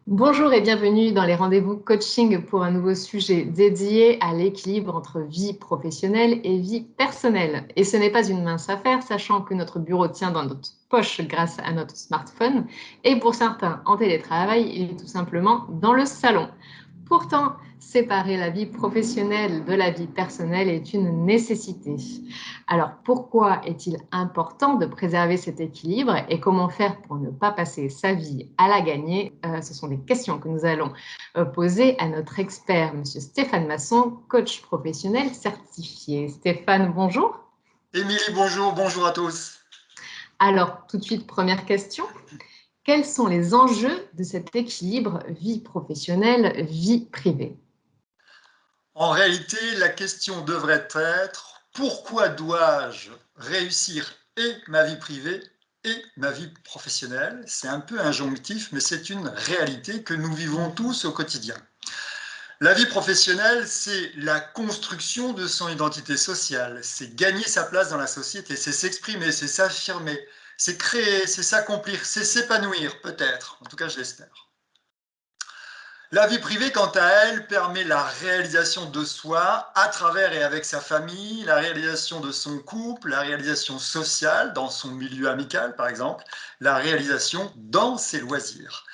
Bonjour et bienvenue dans les rendez-vous coaching pour un nouveau sujet dédié à l'équilibre entre vie professionnelle et vie personnelle. Et ce n'est pas une mince affaire, sachant que notre bureau tient dans notre poche grâce à notre smartphone. Et pour certains en télétravail, il est tout simplement dans le salon. Pourtant, séparer la vie professionnelle de la vie personnelle est une nécessité. Alors, pourquoi est-il important de préserver cet équilibre et comment faire pour ne pas passer sa vie à la gagner? Ce sont des questions que nous allons poser à notre expert, Monsieur Stéphane Masson, coach professionnel certifié. Stéphane, bonjour. Émilie, bonjour, bonjour à tous. Alors, tout de suite, première question. Quels sont les enjeux de cet équilibre vie professionnelle, vie privée? En réalité, la question devrait être pourquoi dois-je réussir et ma vie privée et ma vie professionnelle? C'est un peu injonctif, mais c'est une réalité que nous vivons tous au quotidien. La vie professionnelle, c'est la construction de son identité sociale, c'est gagner sa place dans la société, c'est s'exprimer, c'est s'affirmer, c'est créer, c'est s'accomplir, c'est s'épanouir, peut-être, en tout cas je l'espère. La vie privée, quant à elle, permet la réalisation de soi à travers et avec sa famille, la réalisation de son couple, la réalisation sociale dans son milieu amical, par exemple, la réalisation dans ses loisirs.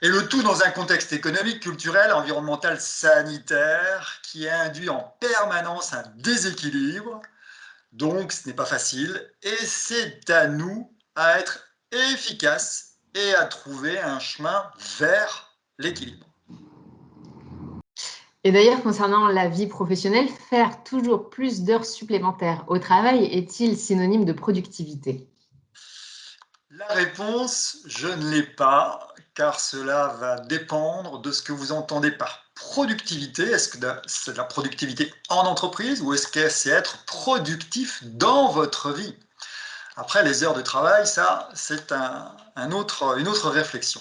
Et le tout dans un contexte économique, culturel, environnemental, sanitaire, qui induit en permanence un déséquilibre. Donc, ce n'est pas facile et c'est à nous à être efficaces et à trouver un chemin vers l'équilibre. Et d'ailleurs, concernant la vie professionnelle, faire toujours plus d'heures supplémentaires au travail est-il synonyme de productivité? La réponse, je ne l'ai pas, car cela va dépendre de ce que vous entendez par productivité. Est-ce que c'est de la productivité en entreprise ou est-ce que c'est être productif dans votre vie? Après, les heures de travail, ça, c'est une autre réflexion.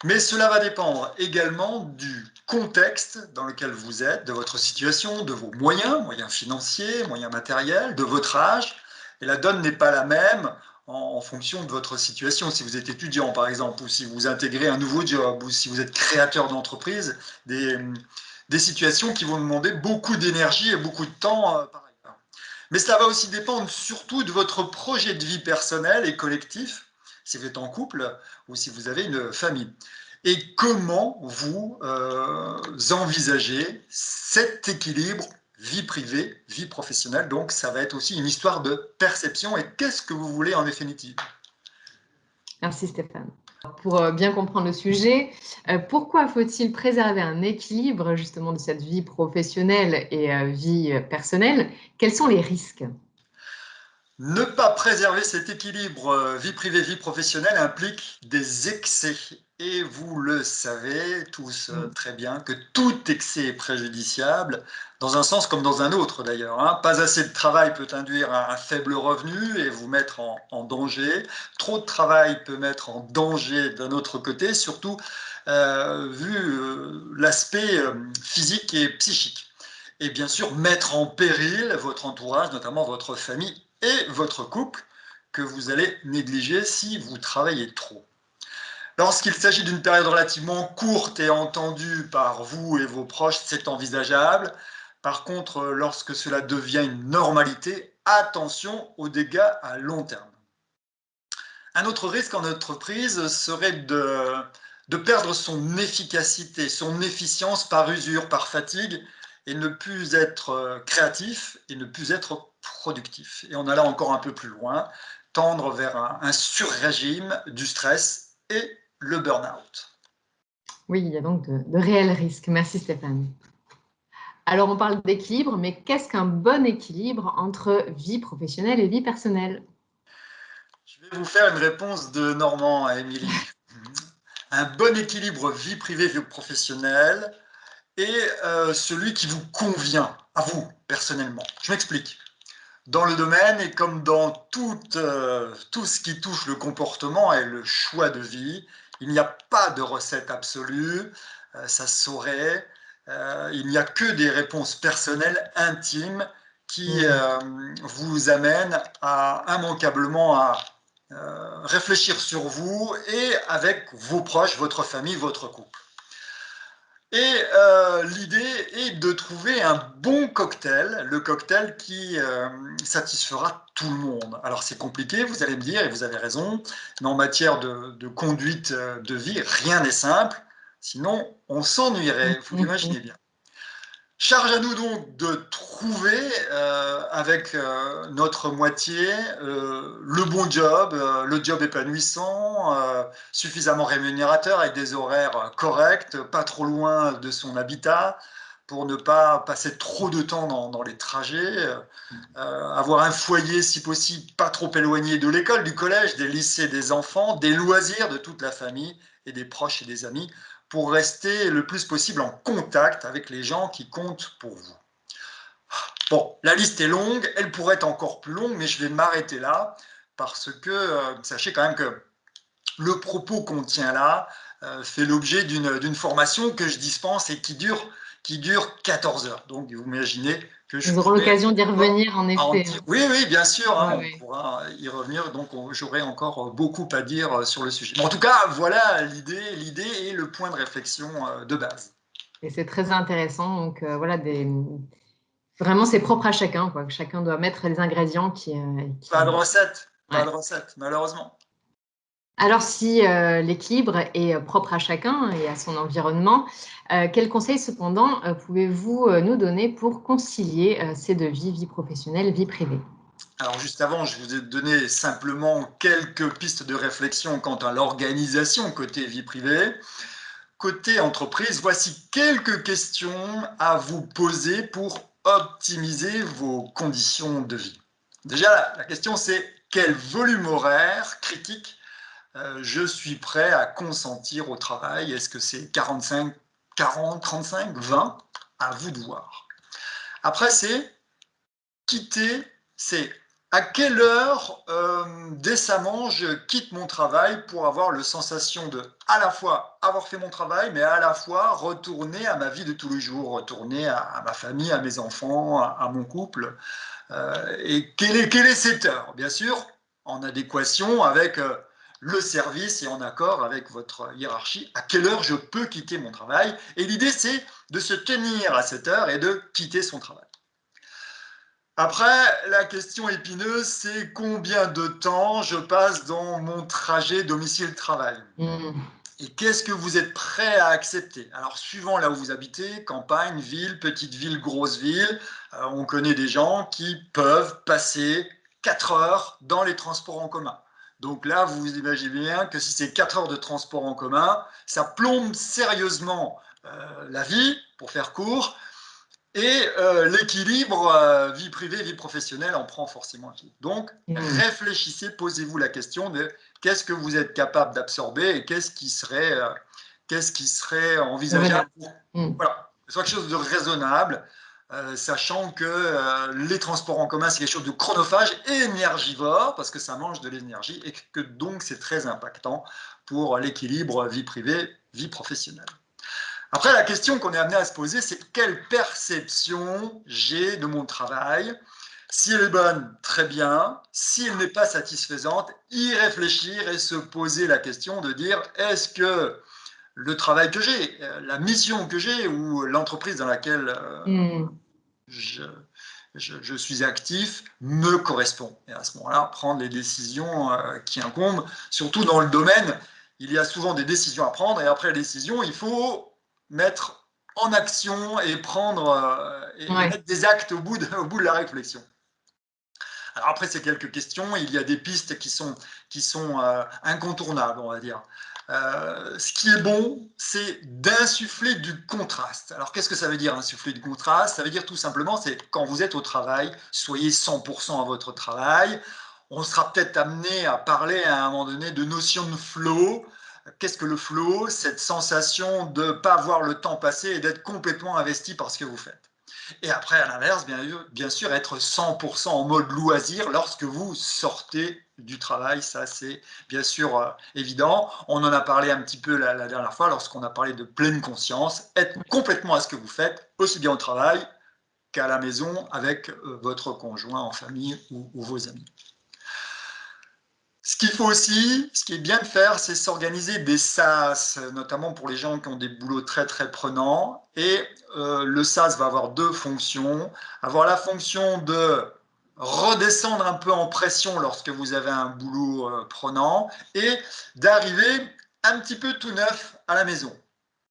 Mais cela va dépendre également du contexte dans lequel vous êtes, de votre situation, de vos moyens, moyens financiers, moyens matériels, de votre âge. Et la donne n'est pas la même en fonction de votre situation. Si vous êtes étudiant, par exemple, ou si vous intégrez un nouveau job, ou si vous êtes créateur d'entreprise, des situations qui vont demander beaucoup d'énergie et beaucoup de temps par ailleurs. Mais cela va aussi dépendre surtout de votre projet de vie personnel et collectif, si vous êtes en couple ou si vous avez une famille. Et comment vous envisagez cet équilibre vie privée, vie professionnelle. Donc ça va être aussi une histoire de perception et qu'est-ce que vous voulez en définitive. Merci Stéphane. Pour bien comprendre le sujet, pourquoi faut-il préserver un équilibre justement de cette vie professionnelle et vie personnelle? Quels sont les risques? Ne pas préserver cet équilibre vie privée, vie professionnelle implique des excès. Et vous le savez tous Mm. très bien que tout excès est préjudiciable, dans un sens comme dans un autre d'ailleurs. Hein. Pas assez de travail peut induire un faible revenu et vous mettre en danger. Trop de travail peut mettre en danger d'un autre côté, surtout vu l'aspect physique et psychique. Et bien sûr, mettre en péril votre entourage, notamment votre famille et votre couple, que vous allez négliger si vous travaillez trop. Lorsqu'il s'agit d'une période relativement courte et entendue par vous et vos proches, c'est envisageable. Par contre, lorsque cela devient une normalité, attention aux dégâts à long terme. Un autre risque en entreprise serait de perdre son efficacité, son efficience par usure, par fatigue, et ne plus être créatif et ne plus être productif. Et on a là encore un peu plus loin, tendre vers un surrégime du stress et le burn-out. Oui, il y a donc de réels risques. Merci Stéphane. Alors on parle d'équilibre, mais qu'est-ce qu'un bon équilibre entre vie professionnelle et vie personnelle? Je vais vous faire une réponse de Normand à Émilie. Un bon équilibre vie privée, vie professionnelle est celui qui vous convient, à vous, personnellement. Je m'explique. Dans le domaine et comme dans tout ce qui touche le comportement et le choix de vie, il n'y a pas de recette absolue, ça se saurait. Il n'y a que des réponses personnelles, intimes, qui Mm. vous amènent immanquablement réfléchir sur vous et avec vos proches, votre famille, votre couple. Et l'idée est de trouver un bon cocktail, le cocktail qui satisfera tout le monde. Alors c'est compliqué, vous allez me dire, et vous avez raison, mais en matière de conduite de vie, rien n'est simple, sinon on s'ennuierait, vous l'imaginez bien. Charge à nous donc de trouver avec notre moitié le bon job, le job épanouissant, suffisamment rémunérateur avec des horaires corrects, pas trop loin de son habitat pour ne pas passer trop de temps dans les trajets, avoir un foyer si possible pas trop éloigné de l'école, du collège, des lycées des enfants, des loisirs de toute la famille et des proches et des amis, pour rester le plus possible en contact avec les gens qui comptent pour vous. Bon, la liste est longue, elle pourrait être encore plus longue, mais je vais m'arrêter là, parce que sachez quand même que le propos qu'on tient là fait l'objet d'une formation que je dispense et qui dure 14 heures. Donc vous imaginez que je Nous aurons pourrais l'occasion d'y revenir, en en effet. dire. Oui, oui, bien sûr, hein, Ouais, on ouais. pourra y revenir, donc j'aurai encore beaucoup à dire sur le sujet. Mais en tout cas, voilà l'idée et le point de réflexion de base. Et c'est très intéressant. Donc, voilà, vraiment, c'est propre à chacun, quoi. Chacun doit mettre les ingrédients Pas de recette, Ouais. malheureusement. Alors, si l'équilibre est propre à chacun et à son environnement, quels conseils, cependant, pouvez-vous nous donner pour concilier ces deux vies, vie professionnelle, vie privée? Alors juste avant, je vous ai donné simplement quelques pistes de réflexion quant à l'organisation côté vie privée. Côté entreprise, voici quelques questions à vous poser pour optimiser vos conditions de vie. Déjà, la question c'est quel volume horaire critique je suis prêt à consentir au travail? Est-ce que c'est 45, 40, 35, 20? À vous de voir. Après, c'est à quelle heure décemment je quitte mon travail pour avoir la sensation de à la fois avoir fait mon travail, mais à la fois retourner à ma vie de tous les jours, retourner à ma famille, à mes enfants, à mon couple. Et quelle est cette heure? Bien sûr, en adéquation avec le service et en accord avec votre hiérarchie, à quelle heure je peux quitter mon travail. Et l'idée, c'est de se tenir à cette heure et de quitter son travail. Après, la question épineuse, c'est combien de temps je passe dans mon trajet domicile-travail? Et qu'est-ce que vous êtes prêt à accepter? Alors, suivant là où vous habitez, campagne, ville, petite ville, grosse ville, on connaît des gens qui peuvent passer 4 heures dans les transports en commun. Donc là, vous imaginez bien que si c'est 4 heures de transport en commun, ça plombe sérieusement la vie, pour faire court, et l'équilibre vie privée, vie professionnelle en prend forcément un coup. Donc, réfléchissez, posez-vous la question de qu'est-ce que vous êtes capable d'absorber et qu'est-ce qui serait envisageable. Voilà, c'est quelque chose de raisonnable, sachant que les transports en commun, c'est quelque chose de chronophage et énergivore, parce que ça mange de l'énergie et que donc c'est très impactant pour l'équilibre vie privée, vie professionnelle. Après, la question qu'on est amené à se poser, c'est quelle perception j'ai de mon travail? Si elle est bonne, très bien. Si elle n'est pas satisfaisante, y réfléchir et se poser la question de dire est-ce que le travail que j'ai, la mission que j'ai ou l'entreprise dans laquelle je suis actif me correspond. Et à ce moment-là, prendre les décisions qui incombent, surtout dans le domaine, il y a souvent des décisions à prendre et après la décision, il faut mettre en action et mettre des actes au bout de la réflexion. Alors après ces quelques questions, il y a des pistes qui sont incontournables, on va dire. Ce qui est bon, c'est d'insuffler du contraste. Alors qu'est-ce que ça veut dire insuffler du contraste? Ça veut dire tout simplement, c'est quand vous êtes au travail, soyez 100% à votre travail. On sera peut-être amené à parler à un moment donné de notion de flow. Qu'est-ce que le flow? Cette sensation de ne pas voir le temps passer et d'être complètement investi par ce que vous faites. Et après, à l'inverse, bien sûr, être 100% en mode loisir lorsque vous sortez du travail, ça c'est bien sûr évident. On en a parlé un petit peu la dernière fois lorsqu'on a parlé de pleine conscience, être complètement à ce que vous faites, aussi bien au travail qu'à la maison avec votre conjoint en famille ou vos amis. Ce qu'il faut aussi, ce qui est bien de faire, c'est s'organiser des SAS, notamment pour les gens qui ont des boulots très très prenants. Et le SAS va avoir deux fonctions. Avoir la fonction de redescendre un peu en pression lorsque vous avez un boulot prenant et d'arriver un petit peu tout neuf à la maison.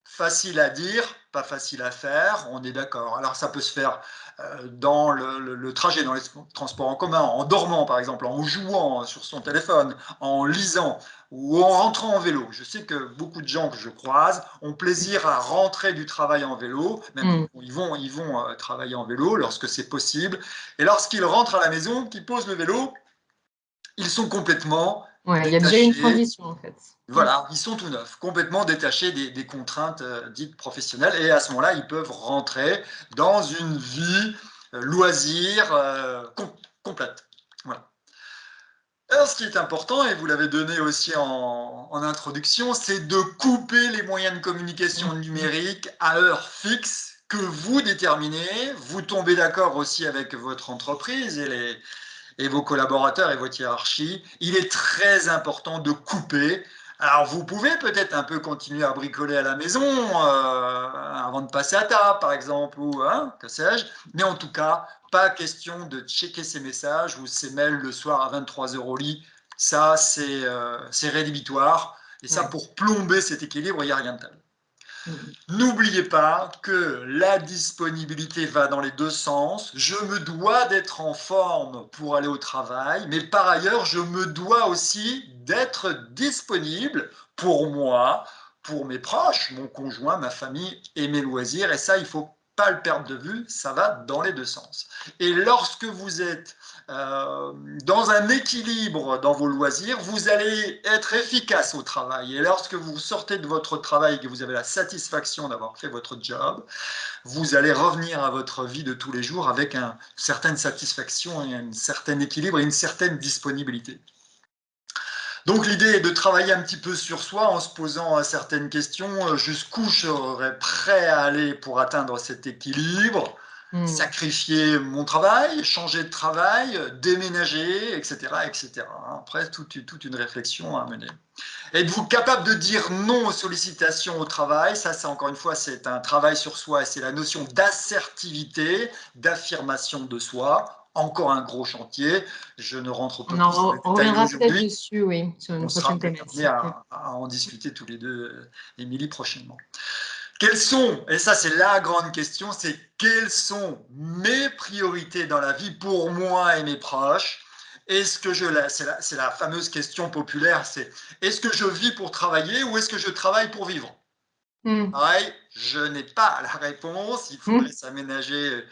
Facile à dire, pas facile à faire, on est d'accord. Alors ça peut se faire dans le trajet, dans les transports en commun, en dormant par exemple, en jouant sur son téléphone, en lisant ou en rentrant en vélo. Je sais que beaucoup de gens que je croise ont plaisir à rentrer du travail en vélo, même ils vont travailler en vélo lorsque c'est possible. Et lorsqu'ils rentrent à la maison, qu'ils posent le vélo, ils sont complètement Ouais, il y a déjà une détachés. transition en fait. Voilà, ils sont tout neufs, complètement détachés des contraintes dites professionnelles. Et à ce moment-là, ils peuvent rentrer dans une vie loisir complète. Voilà. Alors, ce qui est important, et vous l'avez donné aussi en introduction, c'est de couper les moyens de communication numérique à heure fixe que vous déterminez. Vous tombez d'accord aussi avec votre entreprise et vos collaborateurs et votre hiérarchie. Il est très important de couper. Alors, vous pouvez peut-être un peu continuer à bricoler à la maison avant de passer à table, par exemple, ou que sais-je. Mais en tout cas, pas question de checker ses messages ou ses mails le soir à 23 h au lit. Ça, c'est rédhibitoire. Et ça, pour plomber cet équilibre, il n'y a rien de tel. N'oubliez pas que la disponibilité va dans les deux sens. Je me dois d'être en forme pour aller au travail, mais par ailleurs, je me dois aussi d'être disponible pour moi, pour mes proches, mon conjoint, ma famille et mes loisirs. Et ça, il ne faut pas le perdre de vue, ça va dans les deux sens. Et lorsque vous êtes dans un équilibre dans vos loisirs, vous allez être efficace au travail. Et lorsque vous sortez de votre travail et que vous avez la satisfaction d'avoir fait votre job, vous allez revenir à votre vie de tous les jours avec une certaine satisfaction et un certain équilibre et une certaine disponibilité. Donc l'idée est de travailler un petit peu sur soi en se posant certaines questions. Jusqu'où je serais prêt à aller pour atteindre cet équilibre? Sacrifier mon travail, changer de travail, déménager, etc., etc. Après, toute une réflexion à mener. Êtes-vous capable de dire non aux sollicitations au travail? Ça, c'est encore une fois, c'est un travail sur soi et c'est la notion d'assertivité, d'affirmation de soi. Encore un gros chantier. Je ne rentre pas plus dans les On détails reviendra peut-être aujourd'hui. dessus, oui, sur une On sera prochaine peut-être amené thématique. à en discuter tous les deux, Émilie, prochainement. Quelles sont, et ça c'est la grande question, c'est quelles sont mes priorités dans la vie pour moi et mes proches? Est-ce que c'est la fameuse question populaire, c'est est-ce que je vis pour travailler ou est-ce que je travaille pour vivre? Pareil, je n'ai pas la réponse, il faudrait s'aménager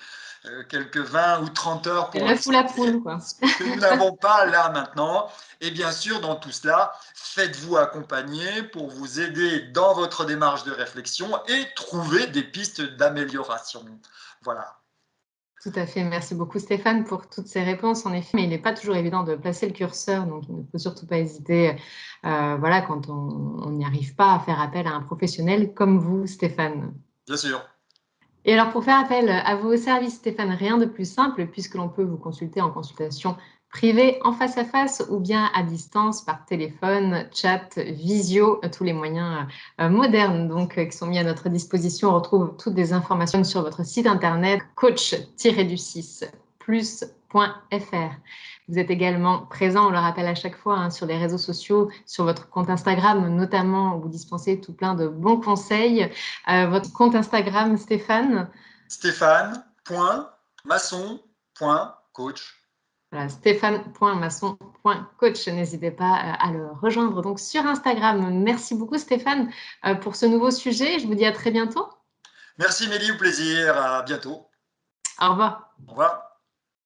quelques 20 ou 30 heures C'est pour en l'œuf ou la discuter, poule, quoi. ce que nous n'avons pas là maintenant. Et bien sûr, dans tout cela, faites-vous accompagner pour vous aider dans votre démarche de réflexion et trouver des pistes d'amélioration. Voilà. Tout à fait. Merci beaucoup Stéphane pour toutes ces réponses. En effet, mais il n'est pas toujours évident de placer le curseur, donc il ne faut surtout pas hésiter, voilà, quand on n'y arrive pas à faire appel à un professionnel comme vous, Stéphane. Bien sûr. Et alors, pour faire appel à vos services, Stéphane, rien de plus simple puisque l'on peut vous consulter en consultation privée, en face à face ou bien à distance par téléphone, chat, visio, tous les moyens modernes donc, qui sont mis à notre disposition. On retrouve toutes des informations sur votre site internet coach-du6plus.fr. Vous êtes également présent, on le rappelle à chaque fois, sur les réseaux sociaux, sur votre compte Instagram notamment, où vous dispensez tout plein de bons conseils. Votre compte Instagram, Stéphane? Stéphane.masson.coach. Voilà, stéphane.masson.coach. N'hésitez pas à le rejoindre donc sur Instagram. Merci beaucoup Stéphane pour ce nouveau sujet. Je vous dis à très bientôt. Merci Mélie, au plaisir, à bientôt. Au revoir. Au revoir.